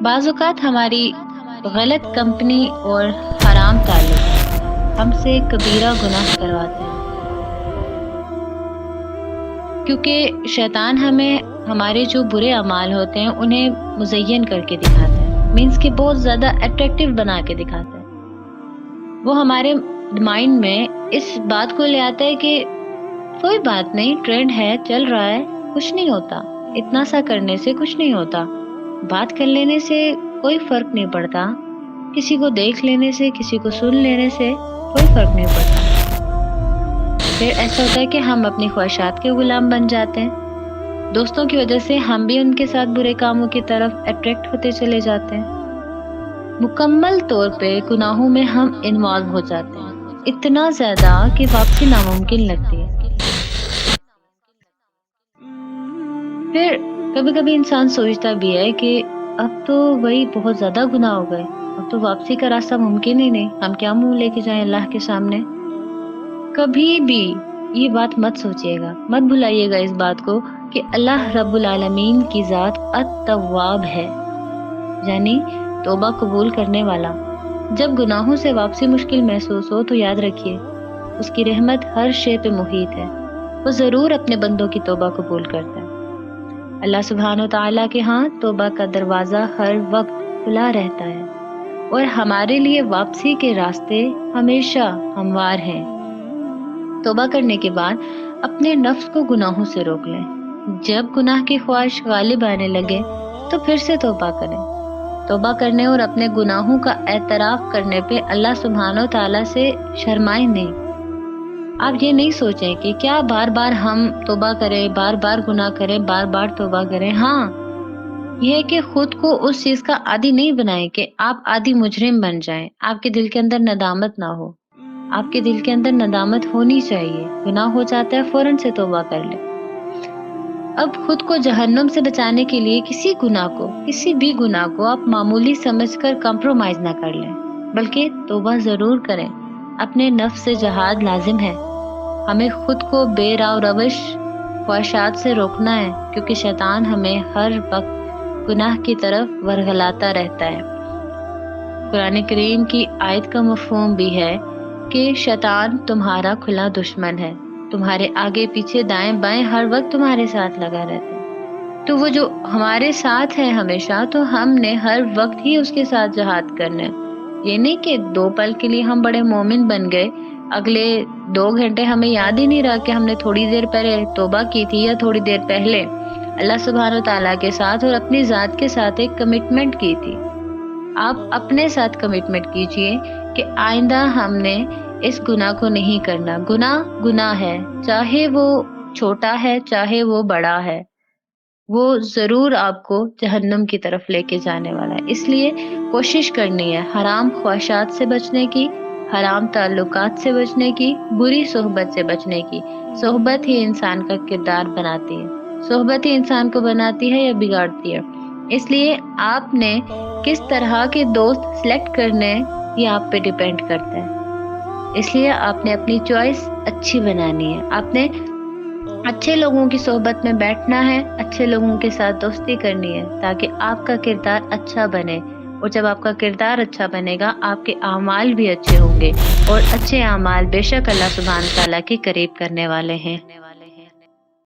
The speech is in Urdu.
بعض اوقات ہماری غلط کمپنی اور حرام تعلق ہم سے کبیرہ گناہ کرواتے ہیں، کیونکہ شیطان ہمیں ہمارے جو برے اعمال ہوتے ہیں انہیں مزین کر کے دکھاتا ہے، مینس کہ بہت زیادہ اٹریکٹیو بنا کے دکھاتا ہے۔ وہ ہمارے مائنڈ میں اس بات کو لے آتا ہے کہ کوئی بات نہیں، ٹرینڈ ہے، چل رہا ہے، کچھ نہیں ہوتا، اتنا سا کرنے سے کچھ نہیں ہوتا، بات کر لینے سے کوئی فرق نہیں پڑتا، کسی کو دیکھ لینے سے، کسی کو سن لینے سے کوئی فرق نہیں پڑتا۔ پھر ایسا ہوتا ہے کہ ہم اپنی خواہشات کے غلام بن جاتے ہیں، دوستوں کی وجہ سے ہم بھی ان کے ساتھ برے کاموں کی طرف اٹریکٹ ہوتے چلے جاتے ہیں، مکمل طور پہ گناہوں میں ہم انوالو ہو جاتے ہیں، اتنا زیادہ کہ واپسی ناممکن لگتی ہے۔ پھر کبھی کبھی انسان سوچتا بھی ہے کہ اب تو وہی بہت زیادہ گناہ ہو گئے، اب تو واپسی کا راستہ ممکن ہی نہیں، ہم کیا منہ لے کے جائیں اللہ کے سامنے۔ کبھی بھی یہ بات مت سوچیے گا، مت بھلائیے گا اس بات کو کہ اللہ رب العالمین کی ذات التواب ہے، یعنی توبہ قبول کرنے والا۔ جب گناہوں سے واپسی مشکل محسوس ہو تو یاد رکھیے اس کی رحمت ہر شے پہ محیط ہے، وہ ضرور اپنے بندوں کی توبہ قبول کرتا ہے۔ اللہ سبحانہ و تعالیٰ کے ہاں توبہ کا دروازہ ہر وقت کھلا رہتا ہے اور ہمارے لیے واپسی کے راستے ہمیشہ ہموار ہیں۔ توبہ کرنے کے بعد اپنے نفس کو گناہوں سے روک لیں، جب گناہ کی خواہش غالب آنے لگے تو پھر سے توبہ کریں۔ توبہ کرنے اور اپنے گناہوں کا اعتراف کرنے پہ اللہ سبحانہ و تعالیٰ سے شرمائیں نہیں۔ آپ یہ نہیں سوچیں کہ کیا بار بار ہم توبہ کریں، بار بار گناہ کریں، بار بار توبہ کریں۔ ہاں، یہ ہے کہ خود کو اس چیز کا عادی نہیں بنائیں کہ آپ عادی مجرم بن جائیں، آپ کے دل کے اندر ندامت نہ ہو۔ آپ کے دل کے اندر ندامت ہونی چاہیے، گناہ ہو جاتا ہے فوراً سے توبہ کر لیں۔ اب خود کو جہنم سے بچانے کے لیے کسی بھی گناہ کو آپ معمولی سمجھ کر کمپرومائز نہ کر لیں، بلکہ توبہ ضرور کریں۔ اپنے نفس سے جہاد لازم ہے، ہمیں خود کو بے راہ و روش خواہشات سے روکنا ہے، کیونکہ شیطان ہمیں ہر وقت گناہ کی طرف ورگلاتا رہتا ہے۔ قرآن کریم کی آیت کا مفہوم بھی ہے کہ شیطان تمہارا کھلا دشمن ہے، تمہارے آگے پیچھے دائیں بائیں ہر وقت تمہارے ساتھ لگا رہتا ہے۔ تو وہ جو ہمارے ساتھ ہے ہمیشہ، تو ہم نے ہر وقت ہی اس کے ساتھ جہاد کرنا ہے۔ یہ نہیں کہ 2 پل کے لیے ہم بڑے مومن بن گئے، اگلے 2 گھنٹے ہمیں یاد ہی نہیں رہا کہ ہم نے تھوڑی دیر پہلے توبہ کی تھی یا تھوڑی دیر پہلے اللہ سبحانہ و تعالیٰ کے ساتھ اور اپنی ذات کے ساتھ ایک کمٹمنٹ کی تھی۔ آپ اپنے ساتھ کمٹمنٹ کیجئے کہ آئندہ ہم نے اس گناہ کو نہیں کرنا۔ گناہ ہے، چاہے وہ چھوٹا ہے چاہے وہ بڑا ہے، وہ ضرور آپ کو جہنم کی طرف لے کے جانے والا ہے۔ اس لیے کوشش کرنی ہے حرام خواہشات سے بچنے کی، حرام تعلقات سے بچنے کی، بری صحبت سے بچنے کی۔ صحبت ہی انسان کا کردار بناتی ہے، صحبت ہی انسان کو بناتی ہے یا بگاڑتی ہے۔ اس لیے آپ نے کس طرح کے دوست سلیکٹ کرنے یہ آپ پہ ڈیپینڈ کرتا ہے۔ اس لیے آپ نے اپنی چوائس اچھی بنانی ہے، آپ نے اچھے لوگوں کی صحبت میں بیٹھنا ہے، اچھے لوگوں کے ساتھ دوستی کرنی ہے تاکہ آپ کا کردار اچھا بنے، اور جب آپ کا کردار اچھا بنے گا آپ کے اعمال بھی اچھے ہوں گے، اور اچھے اعمال بے شک اللہ سبحانہ تعالیٰ کے قریب کرنے والے ہیں۔